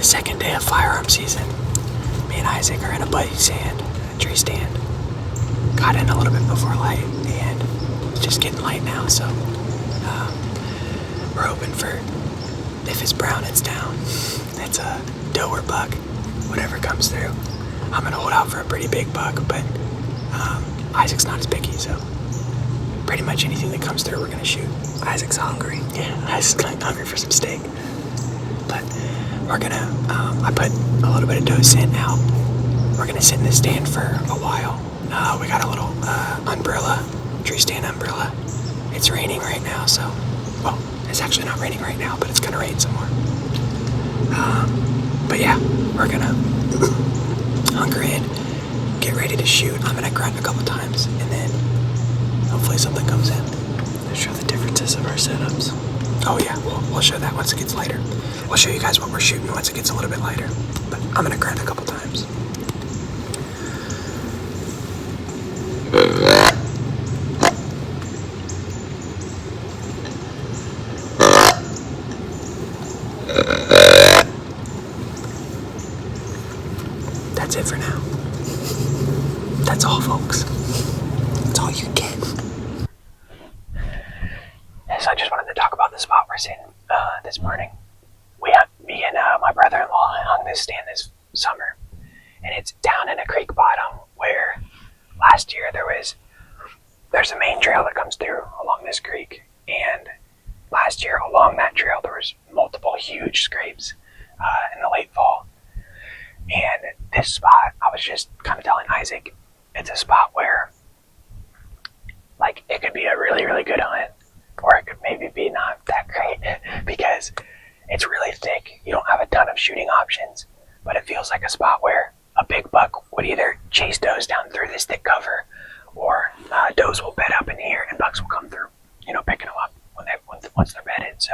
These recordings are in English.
second day of firearm season. Me and Isaac are in a buddy stand, a tree stand. Got in a little bit before light, and it's just getting light now, so we're hoping for, if it's brown, it's down. It's a doe or buck, whatever comes through. I'm gonna hold out for a pretty big buck, but Isaac's not as picky, so pretty much anything that comes through, we're gonna shoot. Isaac's hungry. Yeah, Isaac's hungry for some steak. But we're gonna, I put a little bit of doe scent out. We're gonna sit in the stand for a while. We got a little umbrella, tree stand umbrella. It's raining right now, so, well, it's actually not raining right now, but it's gonna rain some more. But yeah, we're gonna hunker in, get ready to shoot. I'm gonna grunt a couple times, and then hopefully something comes in. Show the differences of our setups. Oh yeah, we'll show that once it gets lighter. We'll show you guys what we're shooting once it gets a little bit lighter. But I'm gonna grunt a couple times. That's it for now. That's all, folks. That's all you get. So I just wanted to talk about the spot we're sitting this morning. Me and my brother-in-law hung this stand this summer, and it's down in a creek bottom where last year there's a main trail that comes through along this creek, and last year along that trail there was multiple huge scrapes in the late fall. And this spot, I was just kind of telling Isaac, it's a spot where, like, it could be a really, really good hunt, or it could maybe be not that great, because it's really thick. You don't have a ton of shooting options, but it feels like a spot where a big buck would either chase does down through this thick cover, or does will bed up in here, and bucks will come through, picking them up once they're bedded. So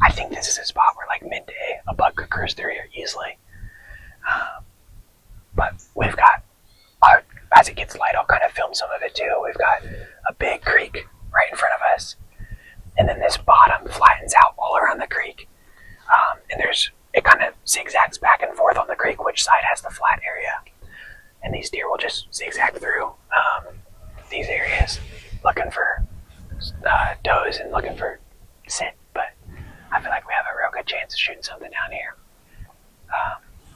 I think this is a spot where, like, midday, a buck could cruise through here easily. But we've got, as it gets light, I'll kind of film some of it too. We've got a big creek right in front of us, and then this bottom flattens out all around the creek, and it kind of zigzags back and forth on the creek which side has the flat area, and these deer will just zigzag through these areas looking for does and looking for scent. But I feel like we have a real good chance of shooting something down here.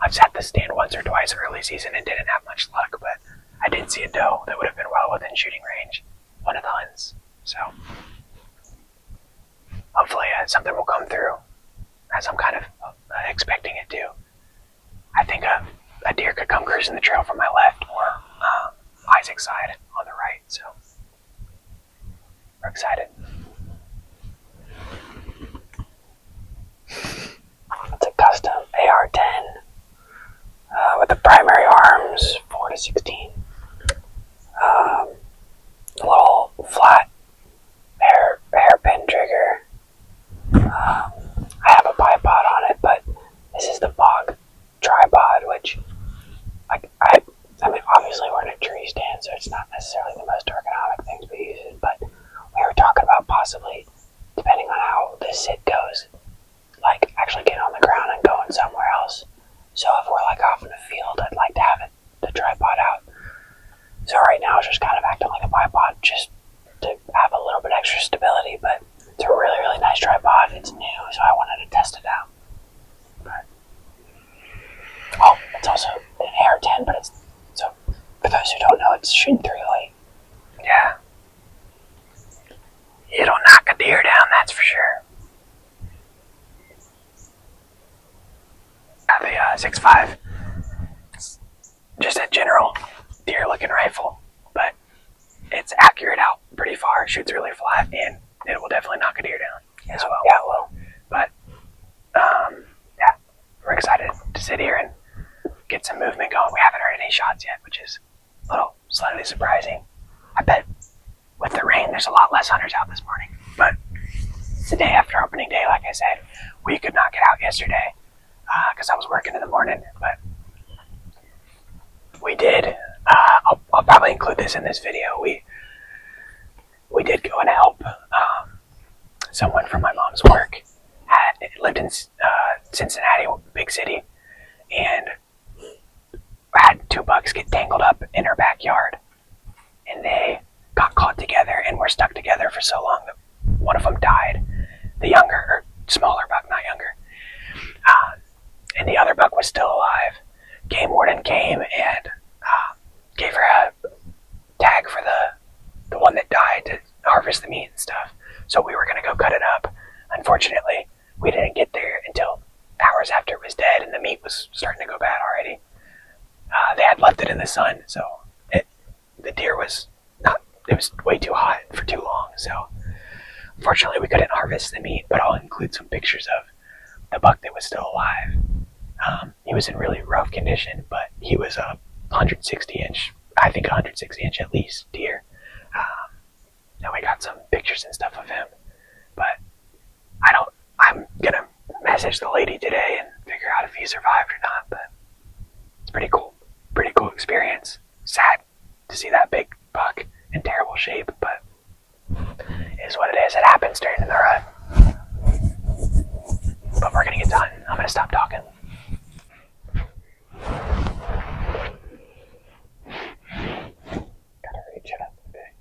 I've sat the stand once or twice early season and didn't have much luck, but I did see a doe that would have been well within shooting range one of the hunts. So hopefully something will come through, as I'm kind of expecting it to. I think a deer could come cruising the trail from my left or Isaac's side on the right, so we're excited. It's a custom AR-10 with the primary arms 4-16. A little flat hairpin trigger. I have a bipod on it, but this is the bog tripod, which I mean, obviously we're in a tree stand, so it's not necessarily the most ergonomic thing to be using, but we were talking about possibly, depending on how this sit goes, like actually getting on the ground and going somewhere else. So if we're like off in the field, I'd like to have the tripod out. So right now it's just kind of acting like a bipod, just to have a little bit extra stability, but it's a really, really nice tripod. It's new, so I wanted to test it out. But, it's also an AR-10, but so for those who don't know, it's shooting 308. Yeah. It'll knock a deer down, that's for sure. The 6.5. It's just a general deer-looking rifle, but it's accurate out pretty far. It shoots really flat, and it will definitely knock a deer down as well. Yeah, it will. But yeah, we're excited to sit here and get some movement going. We haven't heard any shots yet, which is a little slightly surprising. I bet with the rain, there's a lot less hunters out this morning. But it's the day after opening day, like I said. We could not get out yesterday because I was working in the morning, but we did. I'll probably include this in this video. We did go and help someone from my mom's work. Lived in Cincinnati, big city, and had 2 bucks get tangled up in her backyard, and they got caught together and were stuck together for so long that one of them died. The younger, or smaller buck, not younger, and the other buck was still alive. Game warden came and gave her a tag for the one that died to harvest the meat and stuff. So we were going to go cut it up. Unfortunately, we didn't get there until hours after it was dead, and the meat was starting to go bad already. They had left it in the sun, so the deer was it was way too hot for too long. So unfortunately, we couldn't harvest the meat, but I'll include some pictures of the buck that was still alive. He was in really rough condition, but he was a 160-inch, I think 160-inch at least, deer. And we got some pictures and stuff of him, but I'm gonna message the lady today and figure out if he survived or not, but it's pretty cool experience. Sad to see that big buck in terrible shape, but it is what it is. It happens during the rut. But we're gonna get done. I'm gonna stop talking. Gotta reach it up a bit.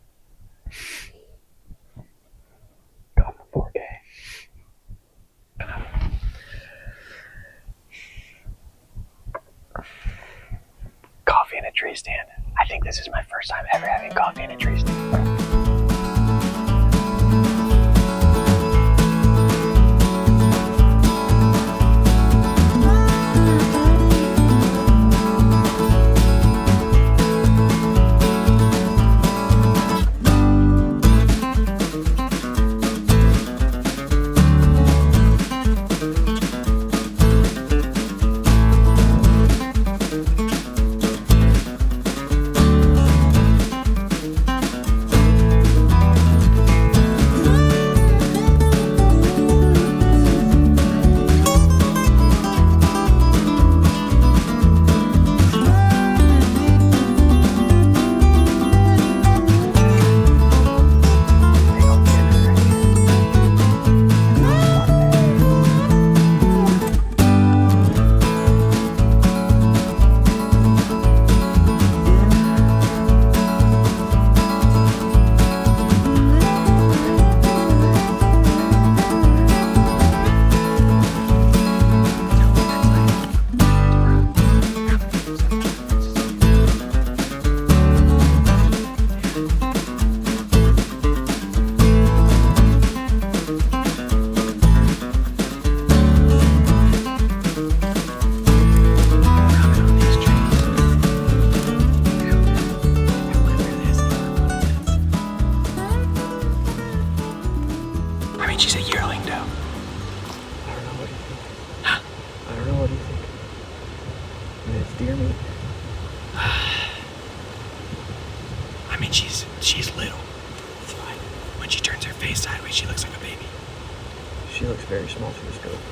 Got the 4K. Coffee in a tree stand. I think this is my first time ever having coffee in a tree stand. She's a yearling doe. I don't know what you think. Huh? I don't know what you think. I mean, it's deer meat. I mean, she's little. It's fine. When she turns her face sideways, she looks like a baby. She looks very small to this goat.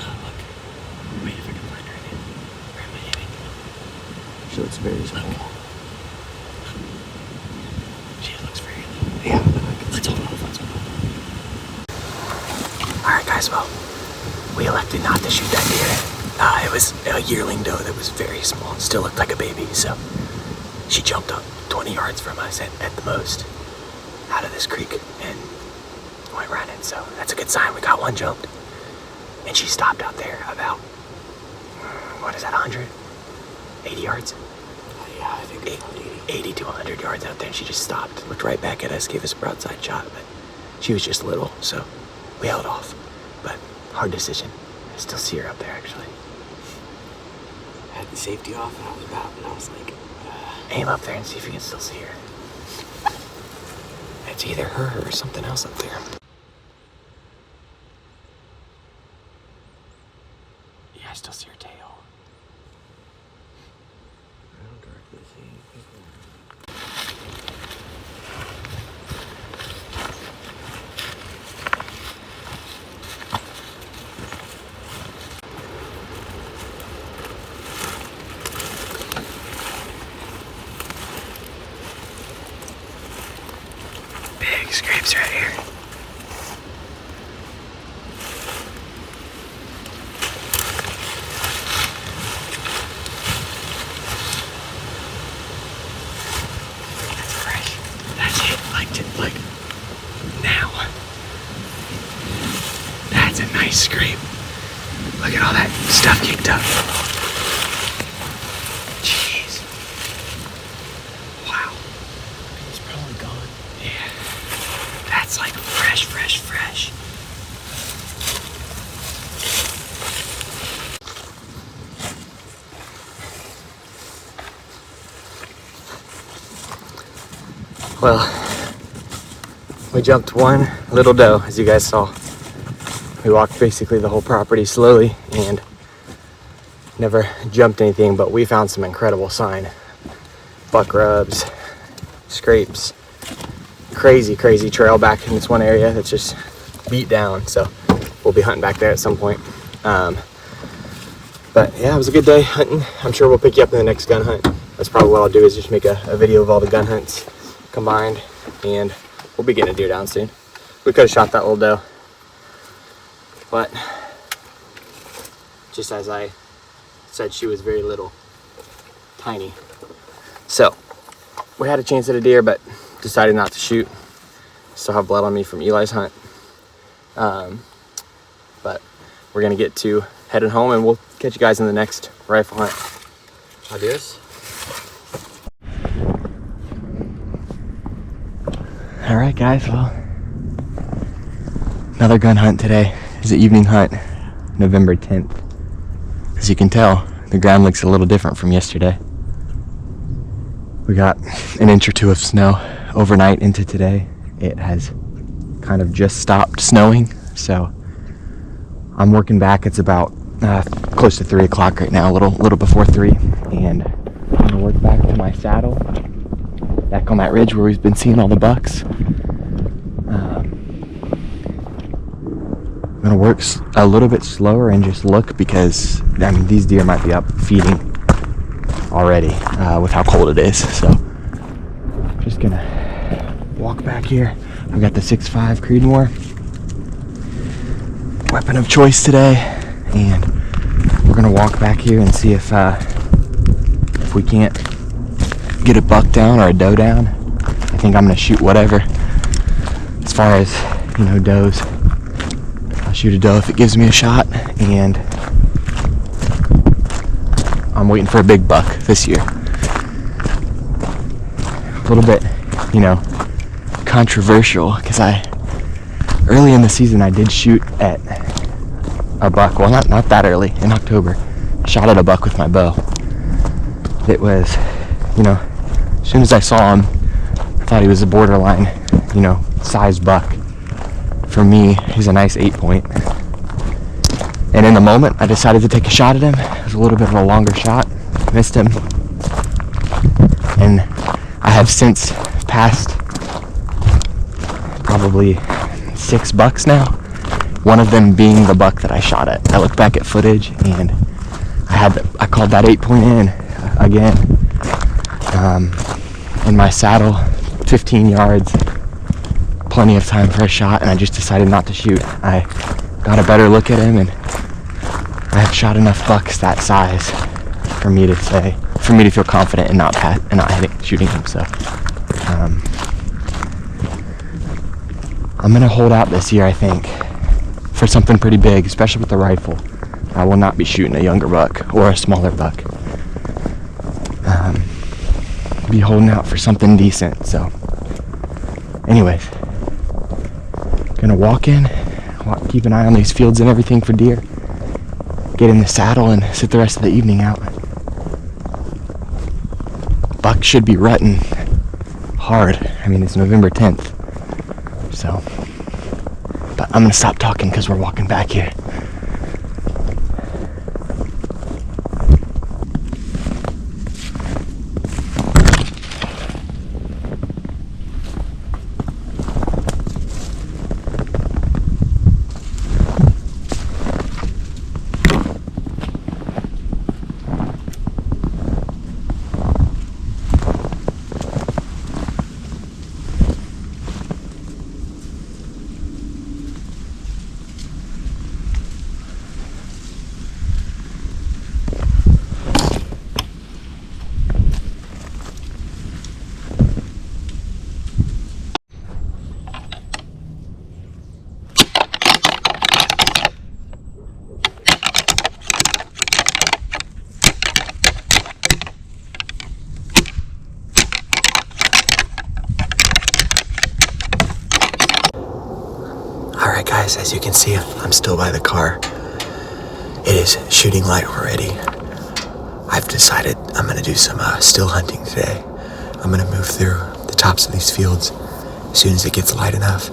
Look. Wait if I can find her again. Where am I hitting? She looks very small. Look. Yeah, let's hold off. Alright guys, well, we elected not to shoot that deer. It was a yearling doe that was very small, still looked like a baby, so she jumped up 20 yards from us at the most out of this creek and went running, so that's a good sign. We got one jumped, and she stopped out there about, 100? 80 yards? Yeah, I think it's 80 to 100 yards out there, and she just stopped, looked right back at us, gave us a broadside shot, but she was just little, so we held off. But hard decision. I still see her up there, actually. I had the safety off, and I was about, and I was like, aim up there and see if you can still see her. It's either her or something else up there. Yeah, I still see her tail. I don't directly see people. Big scrapes right here. Nice scrape. Look at all that stuff kicked up. Jeez. Wow. It's probably gone. Yeah. That's like fresh, fresh, fresh. Well, we jumped one little doe, as you guys saw. We walked basically the whole property slowly and never jumped anything, but we found some incredible sign. Buck rubs, scrapes, crazy, crazy trail back in this one area that's just beat down. So we'll be hunting back there at some point. But yeah, it was a good day hunting. I'm sure we'll pick you up in the next gun hunt. That's probably what I'll do, is just make a video of all the gun hunts combined, and we'll be getting a deer down soon. We could have shot that little doe, but just as I said, she was very little, tiny. So we had a chance at a deer, but decided not to shoot. Still have blood on me from Eli's hunt. But we're gonna get to heading home, and we'll catch you guys in the next rifle hunt. Adios. All right, guys, well, another gun hunt today. It's an evening hunt, November 10th. As you can tell, the ground looks a little different from yesterday. We got an inch or two of snow overnight into today. It has kind of just stopped snowing, so I'm working back. It's about close to 3 o'clock right now, a little before 3, and I'm gonna work back to my saddle, back on that ridge where we've been seeing all the bucks. I'm gonna work a little bit slower and just look, because I mean, these deer might be up feeding already with how cold it is. So just gonna walk back here. I've got the 6.5 Creedmoor, weapon of choice today, and we're gonna walk back here and see if we can't get a buck down or a doe down. I think I'm gonna shoot whatever. As far as, you know, does, I'll shoot a doe if it gives me a shot, and I'm waiting for a big buck this year. A little bit, you know, controversial, because early in the season I did shoot at a buck. Well, not that early, in October. I shot at a buck with my bow. It was, you know, as soon as I saw him, I thought he was a borderline, you know, size buck. For me, he's a nice 8-point. And in the moment, I decided to take a shot at him. It was a little bit of a longer shot. Missed him. And I have since passed probably 6 bucks now. One of them being the buck that I shot at. I looked back at footage, and I called that 8-point in again. In my saddle, 15 yards, plenty of time for a shot, and I just decided not to shoot. I got a better look at him, and I have shot enough bucks that size for me to feel confident in not shooting him. So I'm gonna hold out this year, I think, for something pretty big, especially with the rifle. I will not be shooting a younger buck or a smaller buck. Be holding out for something decent. So anyways, gonna walk in, keep an eye on these fields and everything for deer, get in the saddle, and sit the rest of the evening out. Buck should be rutting hard. I mean, it's November 10th, so, but I'm gonna stop talking because we're walking back here. Guys, as you can see, I'm still by the car. It is shooting light already. I've decided I'm going to do some still hunting today. I'm going to move through the tops of these fields as soon as it gets light enough.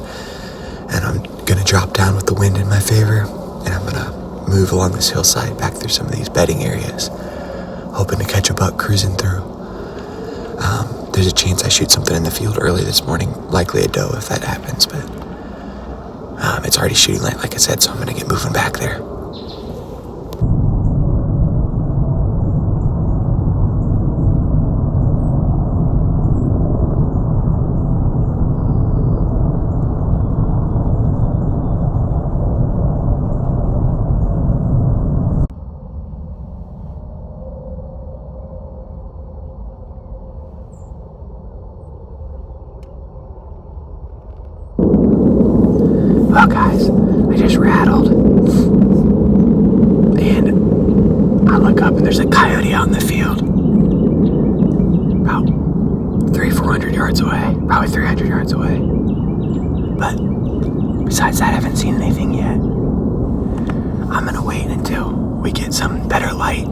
And I'm going to drop down with the wind in my favor. And I'm going to move along this hillside back through some of these bedding areas, hoping to catch a buck cruising through. There's a chance I shoot something in the field early this morning, likely a doe if that happens, but it's already shooting light, like I said, so I'm going to get moving back there. Well, guys, I just rattled, and I look up and there's a coyote out in the field, about 300-400 yards away, probably 300 yards away, but besides that, I haven't seen anything yet. I'm gonna wait until we get some better light,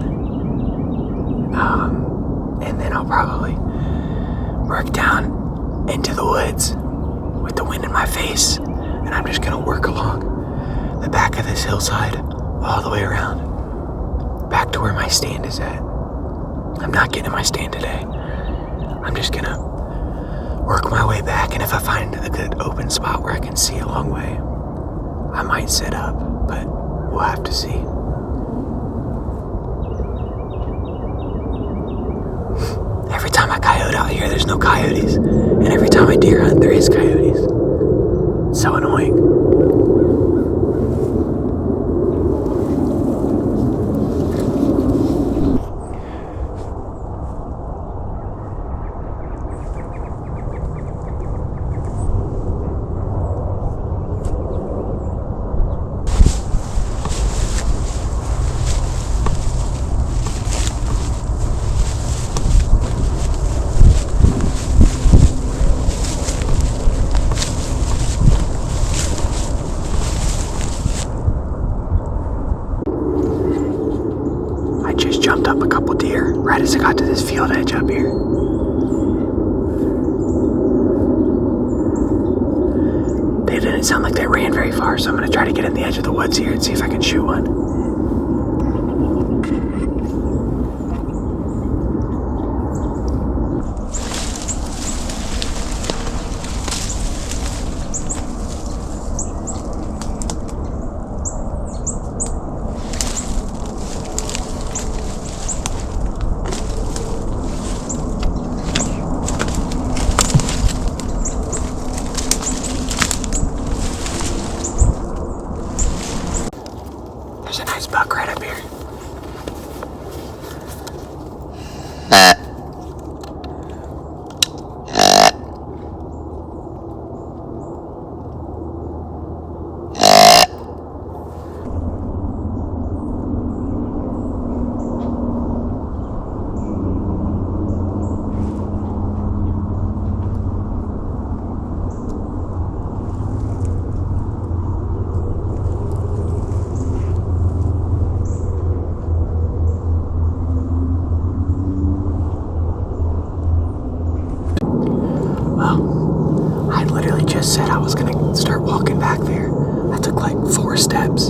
and then I'll probably work down into the woods with the wind in my face. And I'm just gonna work along the back of this hillside all the way around, back to where my stand is at. I'm not getting in my stand today. I'm just gonna work my way back, and if I find a good open spot where I can see a long way, I might set up, but we'll have to see. Every time I coyote out here, there's no coyotes. And every time I deer hunt, there is coyotes. So annoying. Jumped up a couple deer right as I got to this field edge up here. They didn't sound like they ran very far, so I'm going to try to get in the edge of the woods here and see if I can shoot one. There's a nice buck right up here. Well, I literally just said I was gonna start walking back there. I took like 4 steps.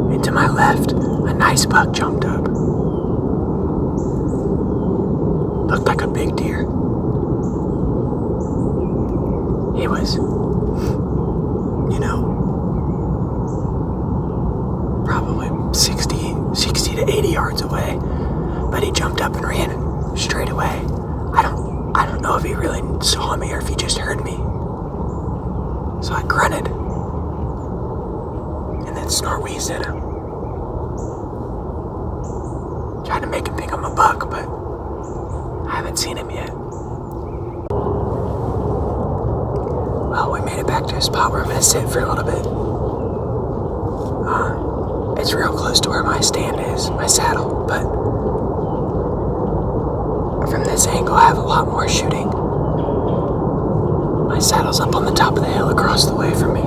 And to my left, a nice buck jumped up. Looked like a big deer. He was, probably 60 to 80 yards away. But he jumped up and ran straight away. I don't know if he really saw me or if he just heard me. So I grunted and then snort-wheezed at him. Tried to make him think I'm a buck, but I haven't seen him yet. Well, we made it back to a spot where I'm gonna sit for a little bit. It's real close to where my stand is, my saddle, but from this angle I have a lot more shooting. My saddle's up on the top of the hill across the way from me.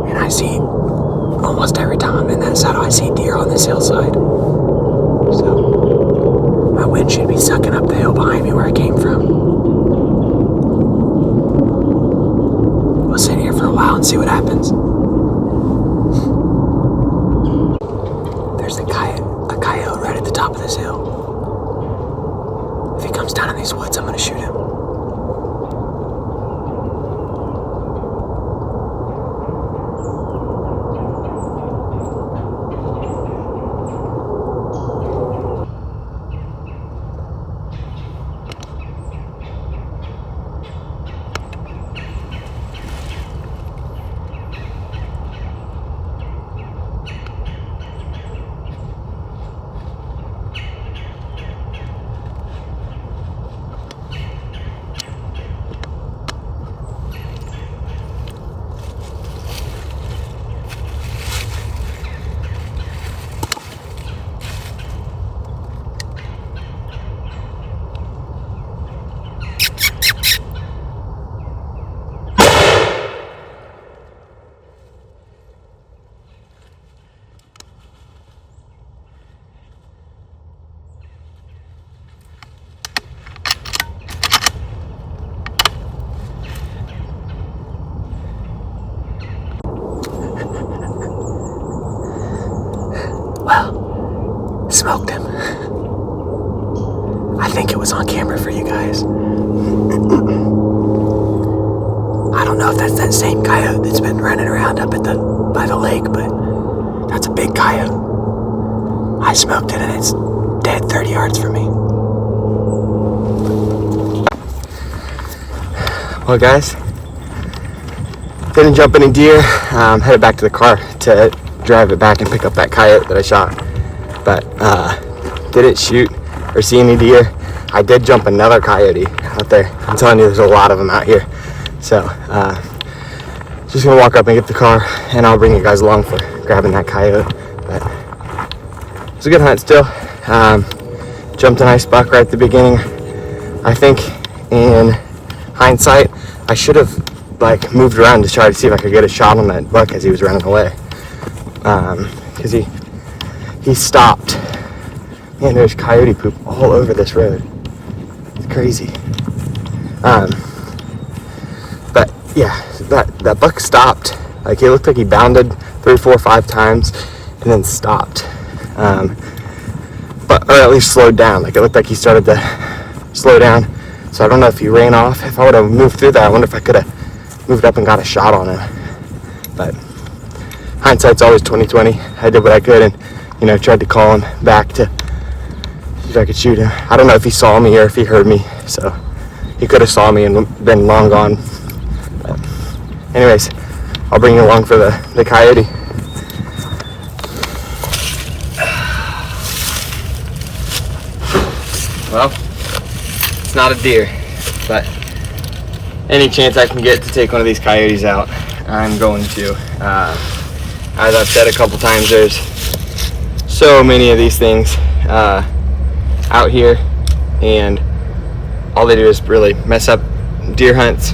And I see, almost every time I'm in that saddle, I see deer on this hillside. So, my wind should be sucking up the hill behind me where I came from. We'll sit here for a while and see what happens. There's a coyote right at the top of this hill. If he comes down in these woods, I'm gonna shoot him. Well, smoked him. I think it was on camera for you guys. I don't know if that's that same coyote that's been running around up at by the lake, but that's a big coyote. I smoked it and it's dead 30 yards from me. Well, guys, didn't jump any deer. Headed back to the car to drive it back and pick up that coyote that I shot, but didn't shoot or see any deer. I did jump another coyote out there. I'm telling you, there's a lot of them out here. So just gonna walk up and get the car, and I'll bring you guys along for grabbing that coyote. But it's a good hunt still. Jumped a nice buck right at the beginning. I think in hindsight, I should have moved around to try to see if I could get a shot on that buck as he was running away. Because he stopped. Man, there's coyote poop all over this road. It's crazy. But yeah, that buck stopped. It looked like he bounded 3, 4, 5 times and then stopped. Or at least slowed down. It looked like he started to slow down. So I don't know if he ran off. If I would have moved through that, I wonder if I could have moved up and got a shot on him. But hindsight's always 20/20. I did what I could and, tried to call him back to see if I could shoot him. I don't know if he saw me or if he heard me, so he could have saw me and been long gone. But anyways, I'll bring you along for the coyote. Well, it's not a deer, but any chance I can get to take one of these coyotes out, I'm going to. As I've said a couple times, there's so many of these things out here, and all they do is really mess up deer hunts,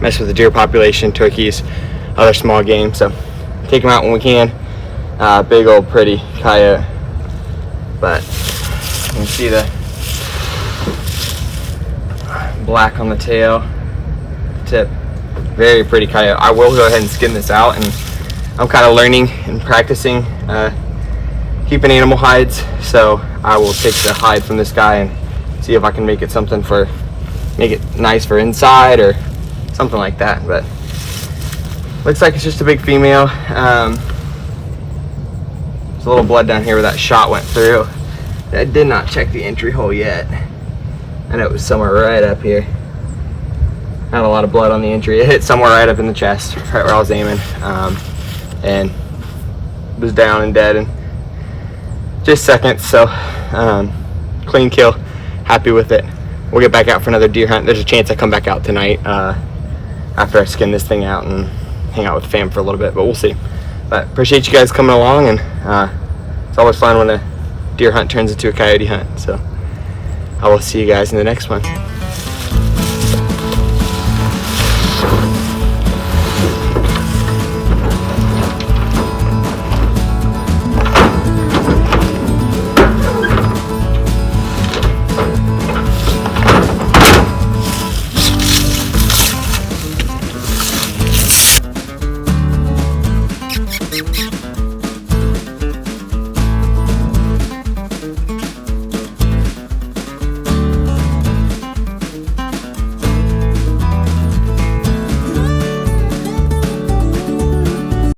mess with the deer population, turkeys, other small game. So take them out when we can. Big old pretty coyote, but you can see the black on the tail, tip. Very pretty coyote. I will go ahead and skin this out, and I'm kind of learning and practicing keeping animal hides, so I will take the hide from this guy and see if I can make it nice for inside or something like that. But looks like it's just a big female. There's a little blood down here where that shot went through. I did not check the entry hole yet, and it was somewhere right up here. Not a lot of blood on the entry. It hit somewhere right up in the chest, right where I was aiming, and was down and dead in just seconds. So clean kill, happy with it. We'll get back out for another deer hunt. There's a chance I come back out tonight after I skin this thing out and hang out with the fam for a little bit, but we'll see. But appreciate you guys coming along, and it's always fun when a deer hunt turns into a coyote hunt. So I will see you guys in the next one.